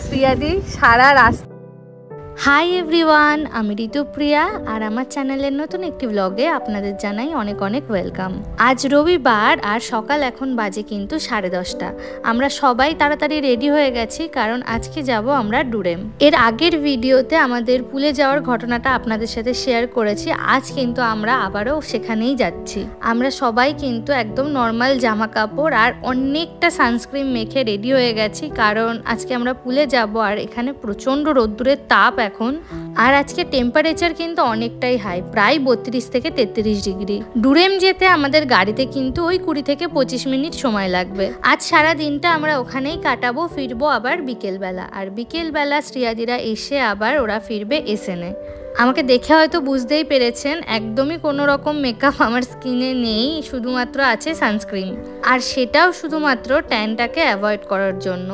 শ্রিয়াদি সারা রাস্তা। Hi everyone, আমি ঋতুপ্রিয়া আর আমার চ্যানেলের নতুন একটি ব্লগে আপনাদের জানাই অনেক অনেক ওয়েলকাম। আজ রবিবার আর সকাল এখন বাজে কিন্তু 10:30। আমরা সবাই তাড়াতাড়ি রেডি হয়ে গেছি কারণ আজকে যাব আমরা ডুরেম। এর আগের ভিডিওতে আমাদের পুলে যাওয়ার ঘটনাটা আপনাদের সাথে শেয়ার করেছি। আজ কিন্তু আমরা আবারও সেখানেই যাচ্ছি। আমরা সবাই কিন্তু একদম নর্মাল জামা কাপড় আর অনেকটা সানস্ক্রিন মেখে রেডি হয়ে গেছি কারণ আজকে আমরা পুলে যাব আর এখানে প্রচণ্ড রোদ্দুরের তাপ এখন। আর আজকে টেম্পারেচার কিন্তু অনেকটাই হাই, প্রায় 32 থেকে 33 ডিগ্রি। ডুরেম যেতে আমাদের গাড়িতে কিন্তু ওই 20 থেকে 25 মিনিট সময় লাগবে। আজ সারা দিনটা আমরা ওখানেই কাটাবো, ফিরবো আবার বিকেলবেলা। আর বিকেলবেলা শ্রিয়াদিরা এসে আবার ওরা ফিরবে এসএনে। আমাকে দেখে হয়তো বুঝতেই পেরেছেন একদমই কোনো রকম মেকআপ আমার স্কিনে নেই, শুধুমাত্র আছে সানস্ক্রিন, আর সেটাও শুধুমাত্র ট্যানটাকে অ্যাভয়েড করার জন্য।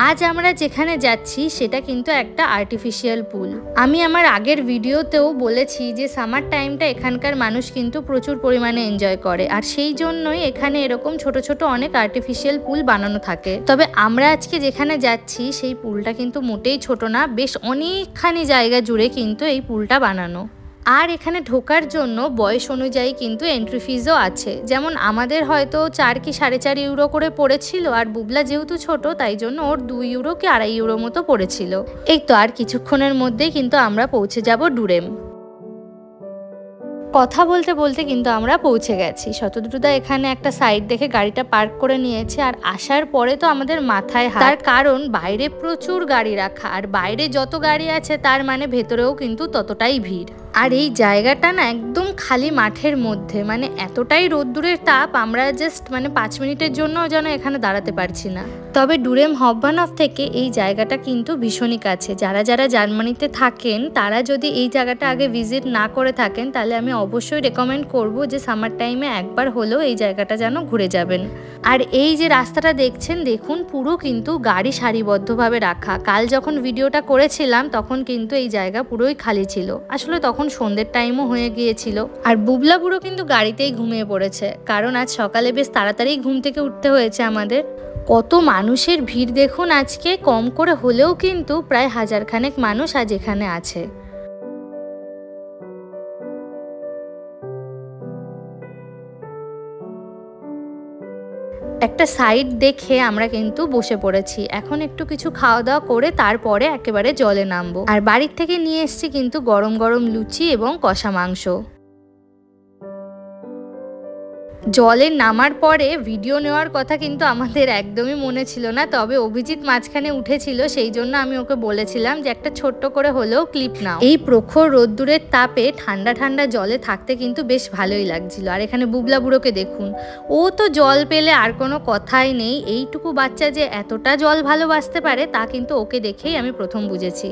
আজ আমরা যেখানে যাচ্ছি সেটা কিন্তু একটা আর্টিফিশিয়াল পুল। আমি আমার আগের ভিডিওতেও বলেছি যে সামার টাইমটা এখানকার মানুষ কিন্তু প্রচুর পরিমাণে এনজয় করে, আর সেই জন্যই এখানে এরকম ছোট ছোট অনেক আর্টিফিশিয়াল পুল বানানো থাকে। তবে আমরা আজকে যেখানে যাচ্ছি সেই পুলটা কিন্তু মোটেই ছোট না, বেশ অনেকখানি জায়গা জুড়ে কিন্তু এই পুলটা বানানো। আর এখানে ঢোকার জন্য বয়স অনুযায়ী কিন্তু এন্ট্রি ফিজও আছে। যেমন আমাদের হয়তো 4 কি 4.5 ইউরো করে পড়েছিল, আর বুবলা যেহেতু ছোট তাই জন্য ওর 2 ইউরো কি 2.5 ইউরো মতো পড়েছিল। এই তো আর কিছুক্ষণের মধ্যেই কিন্তু আমরা পৌঁছে যাব ডুরেম। কথা বলতে বলতে কিন্তু আমরা পৌঁছে গেছি। শতদ্রুদা এখানে একটা সাইড দেখে গাড়িটা পার্ক করে নিয়েছে, আর আসার পরে তো আমাদের মাথায় হাত, তার কারণ বাইরে প্রচুর গাড়ি রাখা, আর বাইরে যত গাড়ি আছে তার মানে ভেতরেও কিন্তু ততটাই ভিড়। আর এই জায়গাটা না একদম খালি মাঠের মধ্যে, মানে এতটাই রোদ্দুরের তাপ আমরা জাস্ট 5 মিনিটের জন্য যেন এখানে দাঁড়াতে পারছি না। তবে ডুরেম হফবানহফ থেকে এই জায়গাটা কিন্তু ভীষণই কাছে। যারা যারা জার্মানিতে থাকেন তারা যদি এই জায়গাটা আগে ভিজিট না করে থাকেন তাহলে আমি অবশ্যই রেকমেন্ড করব যে সামার টাইমে একবার হলেও এই জায়গাটা যেন ঘুরে যাবেন। আর এই যে রাস্তাটা দেখছেন, দেখুন পুরো কিন্তু গাড়ি সারিবদ্ধভাবে রাখা। কাল যখন ভিডিওটা করেছিলাম তখন কিন্তু এই জায়গা পুরোই খালি ছিল, আসলে তখন সন্ধ্যের টাইমও হয়ে গিয়েছিল। আর বুবলা বুড়ো কিন্তু গাড়িতেই ঘুমিয়ে পড়েছে, কারণ আজ সকালে বেশ তাড়াতাড়ি ঘুম থেকে উঠতে হয়েছে আমাদের। কত মানুষের ভিড় দেখুন আজকে, কম করে হলেও কিন্তু প্রায় 1000 খানেক মানুষ আজ এখানে আছে। একটা সাইড দেখে আমরা কিন্তু বসে পড়েছি। এখন একটু কিছু খাওয়া দাওয়া করে তারপরে একেবারে জলে নামবো। আর বাড়ির থেকে নিয়ে এসেছি কিন্তু গরম গরম লুচি এবং কষা মাংস। জলে নামার পরে ভিডিও নেওয়ার কথা কিন্তু আমাদের একদমই মনে ছিল না, তবে অভিজিৎ মাঝখানে উঠেছিল, সেই জন্য আমি ওকে বলেছিলাম যে একটা ছোট্ট করে হলেও ক্লিপ নাও। এই প্রখর রোদ্দুরের তাপে ঠান্ডা ঠান্ডা জলে থাকতে কিন্তু বেশ ভালোই লাগছিল। আর এখানে বুবলা বুড়োকে দেখুন, ও তো জল পেলে আর কোনো কথাই নেই। এইটুকু বাচ্চা যে এতটা জল ভালোবাসতে পারে তা কিন্তু ওকে দেখেই আমি প্রথম বুঝেছি।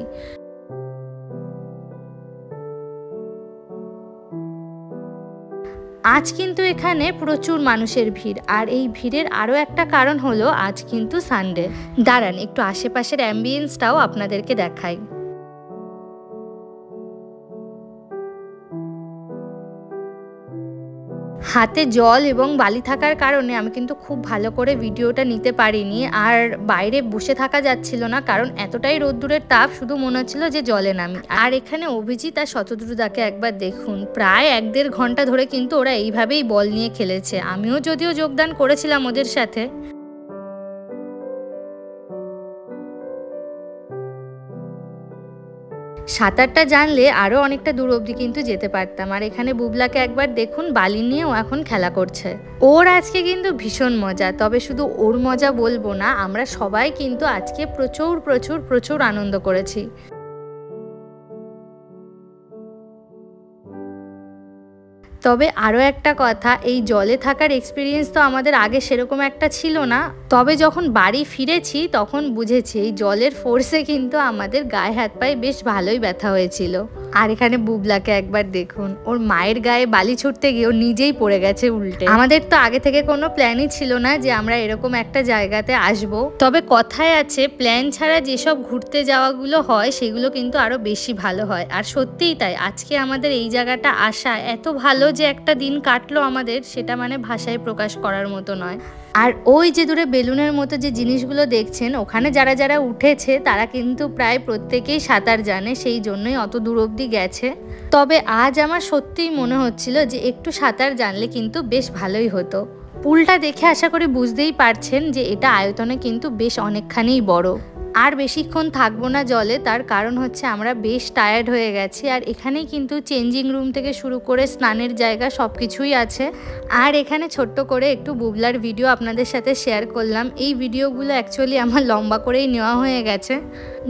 আজ কিন্তু এখানে প্রচুর মানুষের ভিড়, আর এই ভিড়ের আরও একটা কারণ হলো আজ কিন্তু সানডে। দাঁড়ান একটু আশেপাশের অ্যাম্বিয়েন্সটাও আপনাদেরকে দেখাই। হাতে জল এবং বালি থাকার কারণে আমি কিন্তু খুব ভালো করে ভিডিওটা নিতে পারিনি, আর বাইরে বসে থাকা যাচ্ছিল না কারণ এতটাই রোদ্দুরের তাপ, শুধু মনে হচ্ছিল যে জলে নামি। আর এখানে অভিজিৎ আর শতদ্রুদাকে একবার দেখুন, প্রায় 1-1.5 ঘন্টা ধরে কিন্তু ওরা এইভাবেই বল নিয়ে খেলেছে। আমিও যদিও যোগদান করেছিলাম ওদের সাথে। সাঁতারটা জানলে আরও অনেকটা দূর অবধি কিন্তু যেতে পারতাম। আর এখানে বুবলাকে একবার দেখুন, বালি নিয়ে ও এখন খেলা করছে। ওর আজকে কিন্তু ভীষণ মজা। তবে শুধু ওর মজা বলবো না, আমরা সবাই কিন্তু আজকে প্রচুর প্রচুর প্রচুর আনন্দ করেছি। তবে আরও একটা কথা, এই জলে থাকার এক্সপিরিয়েন্স তো আমাদের আগে সেরকম একটা ছিল না। তবে যখন বাড়ি ফিরেছি তখন বুঝেছি এই জলের ফোর্সে কিন্তু আমাদের গায়ে হাত পায়ে বেশ ভালোই ব্যথা হয়েছিল। আর এখানে বুবলাকে একবার দেখুন, ওর মায়ের গায়ে বালি ছুটতে গিয়ে ও নিজেই পড়ে গেছে উল্টে। আমাদের তো আগে থেকে কোনো প্ল্যানই ছিল না যে আমরা এরকম একটা জায়গাতে আসব, তবে কথায় আছে প্ল্যান ছাড়া যেসব ঘুরতে যাওয়াগুলো হয় সেগুলো কিন্তু আরো বেশি ভালো হয়। আর সত্যিই তাই, আজকে আমাদের এই জায়গাটা আসা এত ভালো যে একটা দিন কাটলো আমাদের, সেটা মানে ভাষায় প্রকাশ করার মতো নয়। আর ওই যে দূরে বেলুনের মতো যে জিনিসগুলো দেখছেন, ওখানে যারা যারা উঠেছে তারা কিন্তু প্রায় প্রত্যেকেই সাঁতার জানে, সেই জন্যই অত দূর অবধি গেছে। তবে আজ আমার সত্যিই মনে হচ্ছিল যে একটু সাঁতার জানলে কিন্তু বেশ ভালোই হতো। পুলটা দেখে আশা করি বুঝতেই পারছেন যে এটা আয়তনে কিন্তু বেশ অনেকখানিই বড়। আর বেশিক্ষণ থাকবো না জলে, তার কারণ হচ্ছে আমরা বেশ টায়ার্ড হয়ে গেছি। আর এখানেই কিন্তু চেঞ্জিং রুম থেকে শুরু করে স্নানের জায়গা সব কিছুই আছে। আর এখানে ছোট্ট করে একটু বুবলার ভিডিও আপনাদের সাথে শেয়ার করলাম। এই ভিডিওগুলো অ্যাকচুয়ালি আমার লম্বা করেই নেওয়া হয়ে গেছে।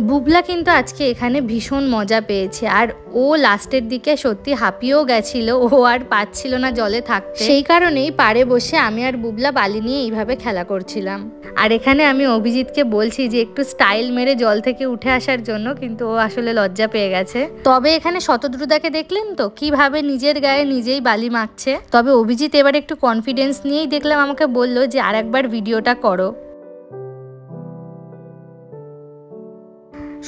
বুবলা কিন্তু আজকে এখানে ভীষণ মজা পেয়েছে, আর ও লাস্টের দিকে সত্যি হাঁপিয়েও গেছিল, ও আর পাচ্ছিল না জলে থাকতে। সেই কারণেই পাড়ে বসে আমি আর বুবলা বালি নিয়ে এইভাবে খেলা করছিলাম। আর এখানে আমি অভিজিৎকে বলছি যে একটু স্টাইল মেরে জল থেকে উঠে আসার জন্য, কিন্তু ও আসলে লজ্জা পেয়ে গেছে। তবে এখানে শতদ্রুদাকে দেখলেন তো কিভাবে নিজের গায়ে নিজেই বালি মাখছে। তবে অভিজিৎ এবার একটু কনফিডেন্স নিয়েই দেখলাম আমাকে বলল যে আরেকবার ভিডিওটা করো।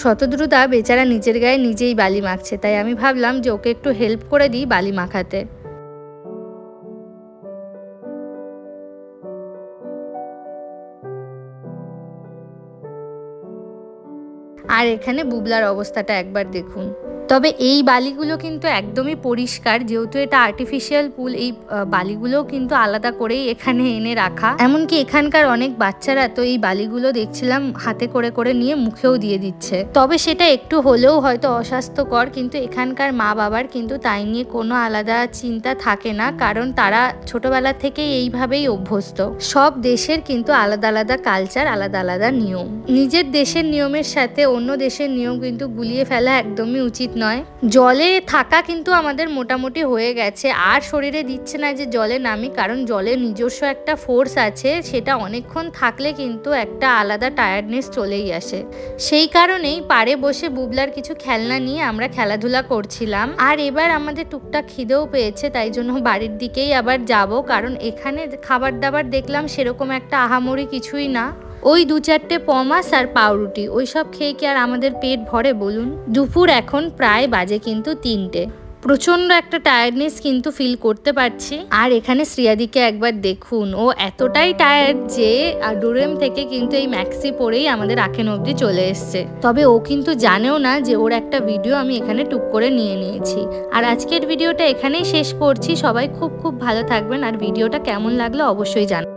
শতদ্রুদা বেচারা নিজের গায়ে নিজেই বালি মাখছে, তাই আমি ভাবলাম যে ওকে একটু হেল্প করে দিই বালি মাখাতে। আর এখানে বুবলার অবস্থাটা একবার দেখুন। তবে এই বালিগুলো কিন্তু একদমই পরিষ্কার, যেহেতু এটা আর্টিফিশিয়াল পুল, এই বালিগুলোও কিন্তু আলাদা করেই এখানে এনে রাখা। এমনকি এখানকার অনেক বাচ্চারা তো এই বালিগুলো দেখছিলাম হাতে করে করে নিয়ে মুখেও দিয়ে দিচ্ছে। তবে সেটা একটু হলেও হয়তো অস্বাস্থ্যকর, কিন্তু এখানকার মা বাবার কিন্তু তাই নিয়ে কোনো আলাদা চিন্তা থাকে না, কারণ তারা ছোটবেলা থেকেই এইভাবেই অভ্যস্ত। সব দেশের কিন্তু আলাদা আলাদা কালচার, আলাদা আলাদা নিয়ম। নিজের দেশের নিয়মের সাথে অন্য দেশের নিয়ম কিন্তু গুলিয়ে ফেলা একদমই উচিত নয়। জলে থাকা কিন্তু আমাদের মোটামুটি হয়ে গেছে, আর শরীরে দিচ্ছে না যে জলে নামি, কারণ জলের নিজস্ব একটা ফোর্স আছে, সেটা অনেকক্ষণ থাকলে কিন্তু একটা আলাদা টায়ার্ডনেস চলেই আসে। সেই কারণেই পাড়ে বসে বুবলার কিছু খেলনা নিয়ে আমরা খেলাধুলা করছিলাম। আর এবার আমাদের টুকটাক খিদেও পেয়েছে, তাই জন্য বাড়ির দিকেই আবার যাব, কারণ এখানে খাবার দাবার দেখলাম সেরকম একটা আহামরি কিছুই না। ওই 2-4টে পমাস আর পাউরুটি, ওই সব খেয়ে কি আর আমাদের পেট ভরে বলুন। দুপুর এখন প্রায় বাজে কিন্তু 3টে। প্রচণ্ড একটা টায়ার্ডনেস কিন্তু ফিল করতে পারছি। আর এখানে শ্রিয়াদিকে একবার দেখুন, ও এতটাই টায়ার্ড যে ডোরেম থেকে কিন্তু এই ম্যাক্সি পরেই আমাদের আখেন অবধি চলে এসছে। তবে ও কিন্তু জানেও না যে ওর একটা ভিডিও আমি এখানে টুক করে নিয়ে নিয়েছি। আর আজকের ভিডিওটা এখানেই শেষ করছি। সবাই খুব খুব ভালো থাকবেন, আর ভিডিওটা কেমন লাগলো অবশ্যই জানাবেন।